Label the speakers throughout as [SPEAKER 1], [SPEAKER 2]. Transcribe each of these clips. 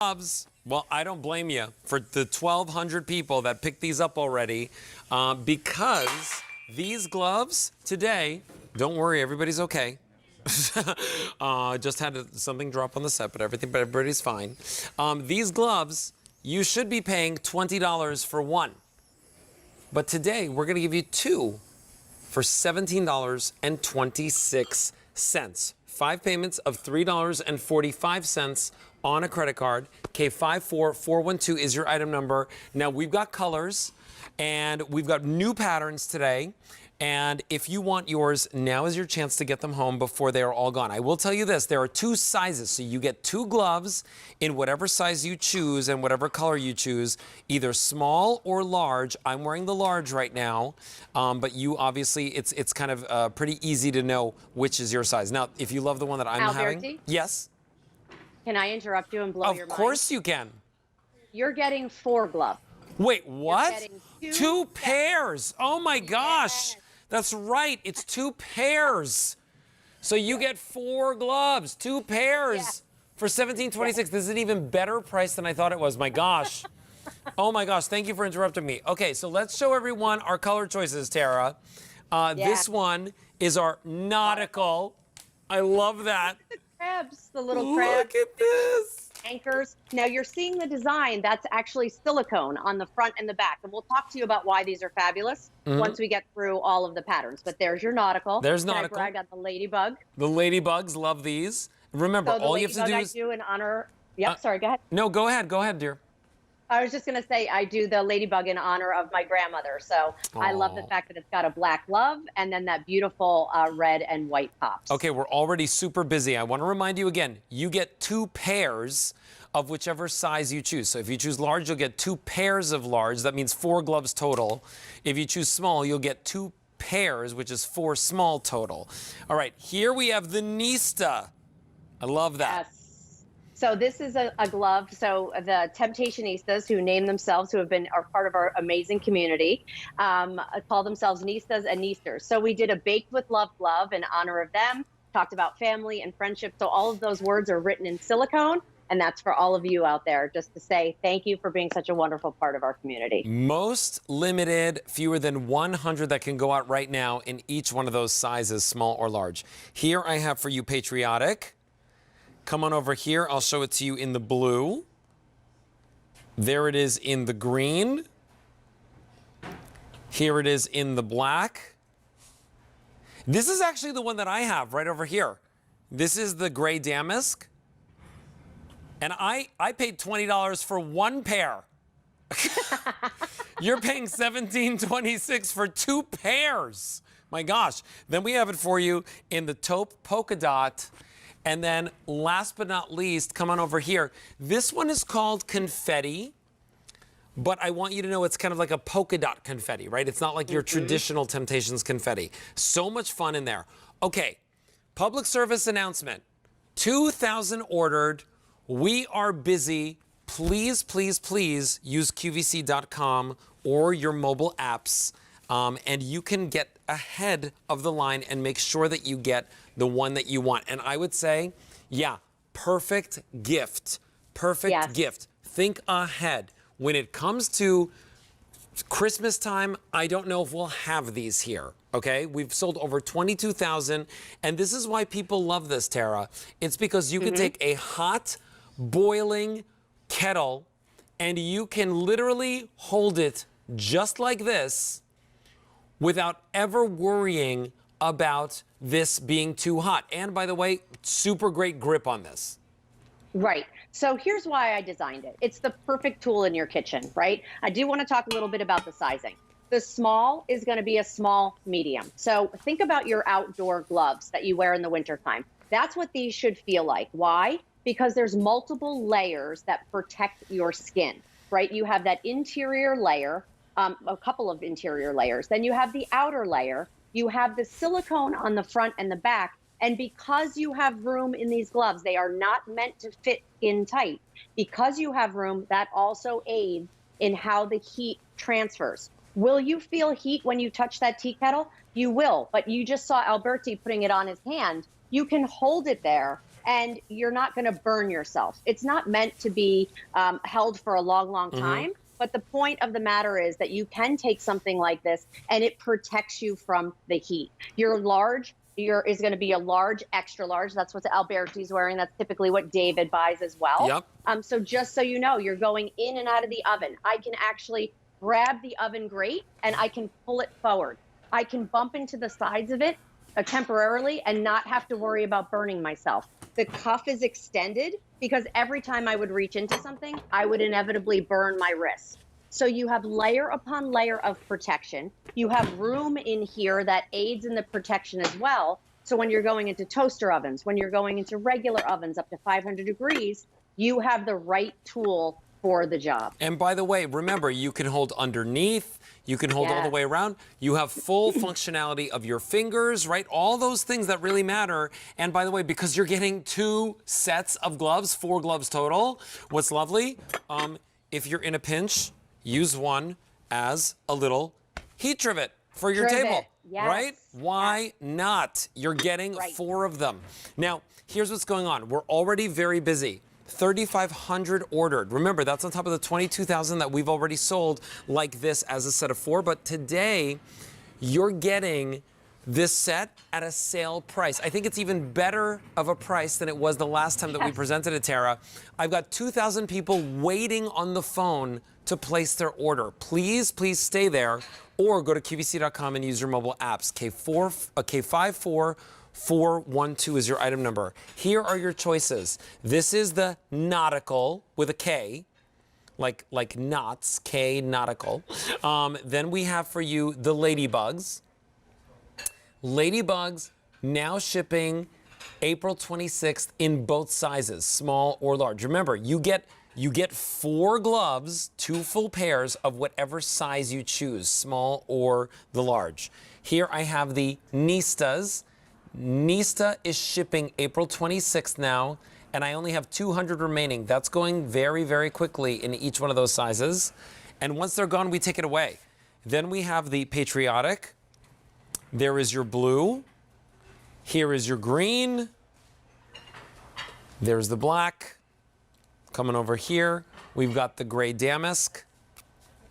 [SPEAKER 1] gloves. Well, I don't blame you for the 1,200 people that picked these up already, because these gloves today, don't worry, everybody's okay. Just had something drop on the set, but everybody's fine. These gloves, you should be paying $20 for one. But today, we're going to give you two for $17.26. 5 payments of $3.45 on a credit card. K54412 is your item number. Now, we've got colors, and we've got new patterns today. And if you want yours, now is your chance to get them home before they are all gone. I will tell you this, there are 2 sizes, so you get 2 gloves in whatever size you choose and whatever color you choose, either small or large. I'm wearing the large right now, but you obviously, it's kind of pretty easy to know which is your size. Now, if you love the one that I'm having. Yes?
[SPEAKER 2] Can I interrupt you and blow your mind?
[SPEAKER 1] Of course you can.
[SPEAKER 2] You're getting 4 gloves.
[SPEAKER 1] Wait, what?
[SPEAKER 2] You're getting
[SPEAKER 1] 2 pairs. Oh my gosh.
[SPEAKER 2] Yes.
[SPEAKER 1] That's right. It's 2 pairs. So you get 4 gloves, 2 pairs for $17.26. This is an even better price than I thought it was. My gosh. Oh my gosh. Thank you for interrupting me. Okay, so let's show everyone our color choices, Tara. This one is our nautical. I love that.
[SPEAKER 2] The crabs, the little crabs.
[SPEAKER 1] Look at this.
[SPEAKER 2] Anchors. Now you're seeing the design. That's actually silicone on the front and the back. And we'll talk to you about why these are fabulous once we get through all of the patterns. But there's your nautical.
[SPEAKER 1] There's nautical.
[SPEAKER 2] I got the ladybug.
[SPEAKER 1] The ladybugs, love these. Remember,
[SPEAKER 2] So the
[SPEAKER 1] all you have to do
[SPEAKER 2] ladybug
[SPEAKER 1] is...
[SPEAKER 2] I do in honor. Yep, sorry, go ahead.
[SPEAKER 1] No, go ahead. Go ahead, dear.
[SPEAKER 2] I was just going to say I do the ladybug in honor of my grandmother. So I love the fact that it's got a black glove and then that beautiful red and white tops.
[SPEAKER 1] Okay, we're already super busy. I want to remind you again, you get 2 pairs of whichever size you choose. So if you choose large, you'll get 2 pairs of large. That means 4 gloves total. If you choose small, you'll get 2 pairs, which is 4 small total. All right, here we have the Nista. I love that.
[SPEAKER 2] Yes. So this is a glove. So the temp-tationistas, who name themselves, who are part of our amazing community, call themselves Nistas and Nisters. So we did a Baked with Love glove in honor of them, talked about family and friendship. So all of those words are written in silicone. And that's for all of you out there, just to say thank you for being such a wonderful part of our community.
[SPEAKER 1] Most limited, fewer than 100 that can go out right now in each one of those sizes, small or large. Here I have for you Patriotic. Come on over here. I'll show it to you in the blue. There it is in the green. Here it is in the black. This is actually the one that I have right over here. This is the gray damask. And I paid $20 for 1 pair. You're paying $17.26 for 2 pairs. My gosh. Then we have it for you in the taupe polka dot. And then last but not least, come on over here. This one is called Confetti, but I want you to know it's kind of like a polka dot confetti, right? It's not like your traditional Temptations confetti. So much fun in there. Okay, public service announcement. 2,000 ordered. We are busy. Please, please, please use QVC.com or your mobile apps, and you can get ahead of the line and make sure that you get the one that you want. And I would say, yeah, perfect gift. Perfect gift. Think ahead. When it comes to Christmas time, I don't know if we'll have these here, okay? We've sold over 22,000, and this is why people love this, Tara. It's because you can take a hot, boiling kettle, and you can literally hold it just like this without ever worrying about this being too hot. And by the way, super great grip on this.
[SPEAKER 2] Right. So here's why I designed it. It's the perfect tool in your kitchen, right? I do want to talk a little bit about the sizing. The small is going to be a small medium. So think about your outdoor gloves that you wear in the wintertime. That's what these should feel like. Why? Because there's multiple layers that protect your skin, right? You have that interior layer, a couple of interior layers. Then you have the outer layer. You have the silicone on the front and the back. And because you have room in these gloves, they are not meant to fit in tight. Because you have room, that also aids in how the heat transfers. Will you feel heat when you touch that tea kettle? You will, but you just saw Alberti putting it on his hand. You can hold it there and you're not going to burn yourself. It's not meant to be held for a long, long time. But the point of the matter is that you can take something like this and it protects you from the heat. Your large is going to be a large, extra large. That's what Alberti's wearing. That's typically what David buys as well.
[SPEAKER 1] Yep.
[SPEAKER 2] So just so you know, you're going in and out of the oven. I can actually grab the oven grate and I can pull it forward. I can bump into the sides of it temporarily and not have to worry about burning myself. The cuff is extended because every time I would reach into something, I would inevitably burn my wrist. So you have layer upon layer of protection. You have room in here that aids in the protection as well. So when you're going into toaster ovens, when you're going into regular ovens up to 500 degrees, you have the right tool for the job.
[SPEAKER 1] And by the way, remember, you can hold underneath, you can hold all the way around. You have full functionality of your fingers, right? All those things that really matter. And by the way, because you're getting 2 sets of gloves, 4 gloves total, what's lovely, if you're in a pinch, use one as a little heat trivet for your table, right? Why not? You're getting 4 of them. Now, here's what's going on. We're already very busy. 3,500 ordered. Remember, that's on top of the 22,000 that we've already sold like this as a set of 4. But today, you're getting this set at a sale price. I think it's even better of a price than it was the last time that we presented it, Tara. I've got 2,000 people waiting on the phone to place their order. Please, please stay there or go to QVC.com and use your mobile apps. K54412 is your item number. Here are your choices. This is the nautical with a K, like knots, K nautical. Then we have for you the ladybugs. Ladybugs now shipping April 26th in both sizes, small or large. Remember, you get 4 gloves, 2 full pairs of whatever size you choose, small or the large. Here I have the Nistas. Nista is shipping April 26th now, and I only have 200 remaining. That's going very, very quickly in each one of those sizes. And once they're gone, we take it away. Then we have the Patriotic. There is your blue. Here is your green. There's the black. Coming over here, we've got the gray damask.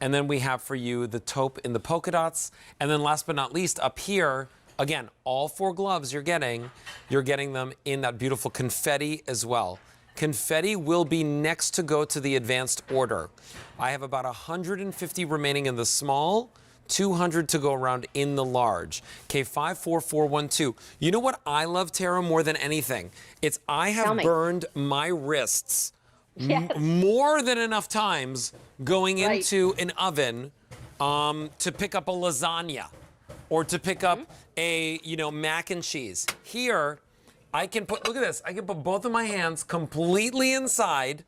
[SPEAKER 1] And then we have for you the taupe in the polka dots. And then last but not least, up here, again, all 4 gloves you're getting them in that beautiful confetti as well. Confetti will be next to go to the advanced order. I have about 150 remaining in the small, 200 to go around in the large. K54412. You know what I love, Tara, more than anything? It's I have burned my wrists more than enough times going into an oven to pick up a lasagna or to pick up a, mac and cheese. Here, I can put, look at this, I can put both of my hands completely inside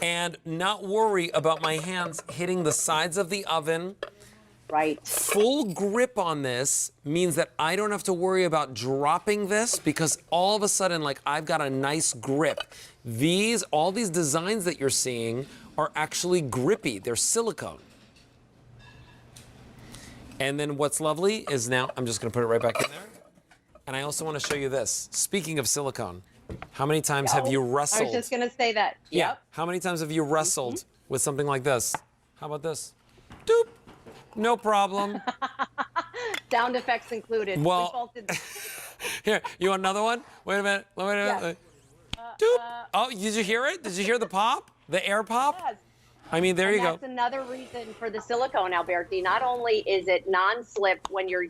[SPEAKER 1] and not worry about my hands hitting the sides of the oven. Full grip on this means that I don't have to worry about dropping this because all of a sudden, I've got a nice grip. All these designs that you're seeing are actually grippy. They're silicone. And then what's lovely is now, I'm just gonna put it right back in there. And I also wanna show you this. Speaking of silicone, how many times have you wrestled?
[SPEAKER 2] I was just gonna say that.
[SPEAKER 1] Yeah. How many times have you wrestled with something like this? How about this? Doop. No problem.
[SPEAKER 2] Sound effects included.
[SPEAKER 1] Well,
[SPEAKER 2] we both did
[SPEAKER 1] here, you want another one? Wait a minute. Doop. Oh, did you hear it? Did you hear the pop? The air pop?
[SPEAKER 2] Yes.
[SPEAKER 1] I mean, there you go.
[SPEAKER 2] That's another reason for the silicone, Alberti. Not only is it non-slip when you're,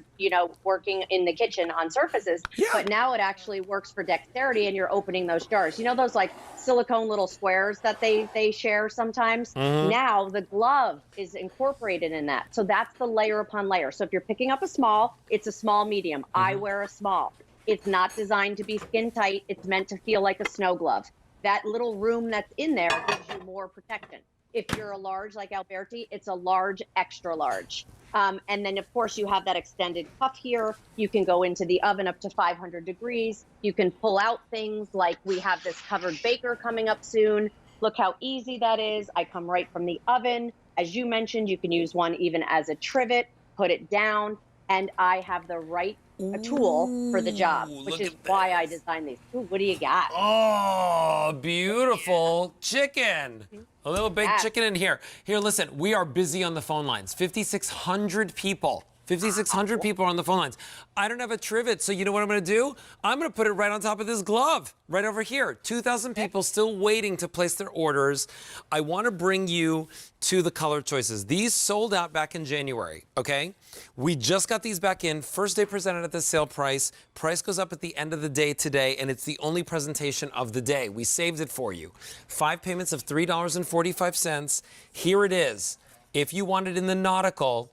[SPEAKER 2] working in the kitchen on surfaces, but now it actually works for dexterity and you're opening those jars. You know those silicone little squares that they share sometimes? Now the glove is incorporated in that. So that's the layer upon layer. So if you're picking up a small, it's a small medium. I wear a small. It's not designed to be skin tight. It's meant to feel like a snow glove. That little room that's in there gives you more protection. If you're a large like Alberti, it's a large, extra large. And then, of course, you have that extended cuff here. You can go into the oven up to 500 degrees. You can pull out things like we have this covered baker coming up soon. Look how easy that is. I come right from the oven. As you mentioned, you can use one even as a trivet, put it down, and I have the right a tool for the job,
[SPEAKER 1] Ooh,
[SPEAKER 2] which
[SPEAKER 1] look
[SPEAKER 2] is
[SPEAKER 1] at
[SPEAKER 2] why I
[SPEAKER 1] this.
[SPEAKER 2] designed these. Ooh, what do you got?
[SPEAKER 1] Oh, beautiful chicken. A little baked
[SPEAKER 2] Yeah.
[SPEAKER 1] chicken in here. Here, listen, we are busy on the phone lines. 5,600 people. 5,600 people are on the phone lines. I don't have a trivet, so you know what I'm going to do? I'm going to put it right on top of this glove, right over here. 2,000 people still waiting to place their orders. I want to bring you to the color choices. These sold out back in January, okay? We just got these back in. First day presented at the sale price. Price goes up at the end of the day today, and it's the only presentation of the day. We saved it for you. 5 payments of $3.45. Here it is. If you want it in the nautical,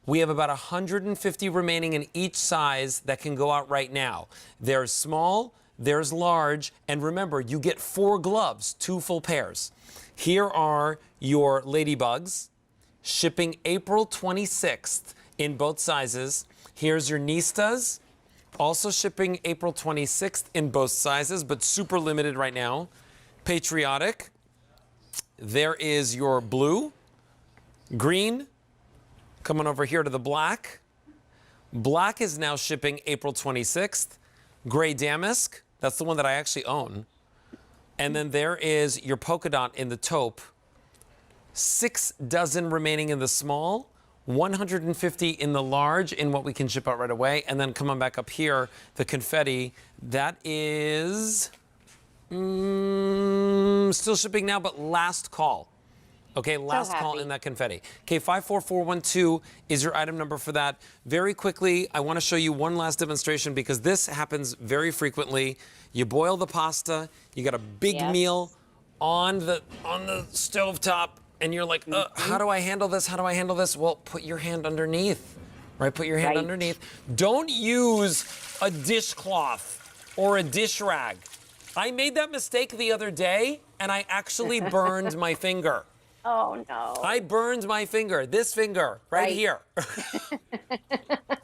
[SPEAKER 1] we have about 150 remaining in each size that can go out right now. There's small, there's large, and remember, you get 4 gloves, 2 full pairs. Here are your ladybugs, shipping April 26th in both sizes. Here's your Nistas, also shipping April 26th in both sizes, but super limited right now. Patriotic. There is your blue, green, coming over here to the black. Black is now shipping April 26th. Gray damask, that's the one that I actually own. And then there is your polka dot in the taupe. 6 dozen remaining in the small, 150 in the large in what we can ship out right away. And then come on back up here, the confetti, that is still shipping now, but last call. Okay, last call in that confetti. Okay, 54412 is your item number for that. Very quickly, I want to show you one last demonstration because this happens very frequently. You boil the pasta, you got a big meal on the stove top, and you're like, how do I handle this? How do I handle this? Well, put your hand underneath, right? Put your hand underneath. Don't use a dishcloth or a dish rag. I made that mistake the other day, and I actually burned my finger.
[SPEAKER 2] Oh, no.
[SPEAKER 1] I burned my finger, this finger, right here.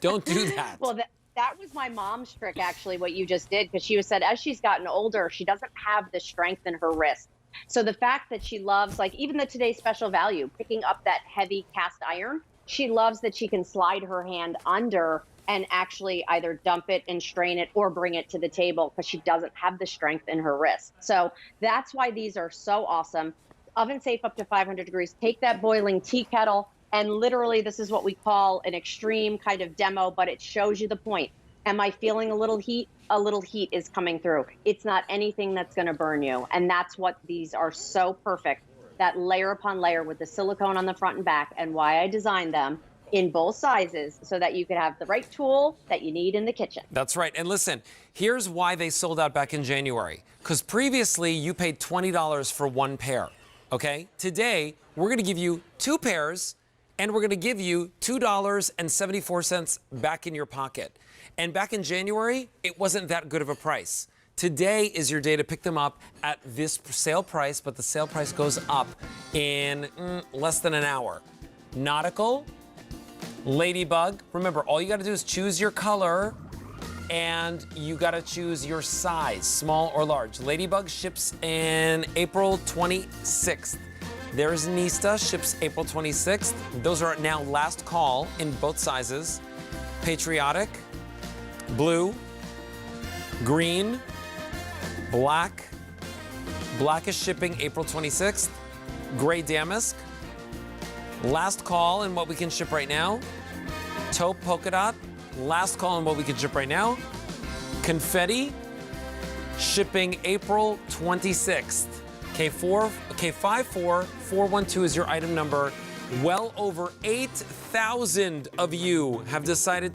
[SPEAKER 1] Don't do that.
[SPEAKER 2] Well, that was my mom's trick, actually, what you just did, because she said as she's gotten older, she doesn't have the strength in her wrist. So the fact that she loves, like even the Today's Special Value, picking up that heavy cast iron, she loves that she can slide her hand under and actually either dump it and strain it or bring it to the table because she doesn't have the strength in her wrist. So that's why these are so awesome. Oven safe up to 500 degrees. Take that boiling tea kettle, and literally this is what we call an extreme kind of demo, but it shows you the point. Am I feeling a little heat? A little heat is coming through. It's not anything that's going to burn you. And that's what these are so perfect, that layer upon layer with the silicone on the front and back, and why I designed them in both sizes so that you could have the right tool that you need in the kitchen.
[SPEAKER 1] That's right. And listen, here's why they sold out back in January. Because previously you paid $20 for 1 pair. Okay? Today, we're going to give you 2 pairs, and we're going to give you $2.74 back in your pocket. And back in January, it wasn't that good of a price. Today is your day to pick them up at this sale price, but the sale price goes up in less than an hour. Nautical, ladybug. Remember, all you got to do is choose your color, and you got to choose your size, small or large. Ladybug ships in April 26th. There's Nista, ships April 26th. Those are now last call in both sizes. Patriotic, blue, green, black. Black is shipping April 26th. Gray damask. Last call in what we can ship right now. Taupe polka dot. Last call on what we can ship right now. Confetti, shipping April 26th. K54412 is your item number. Well over 8,000 of you have decided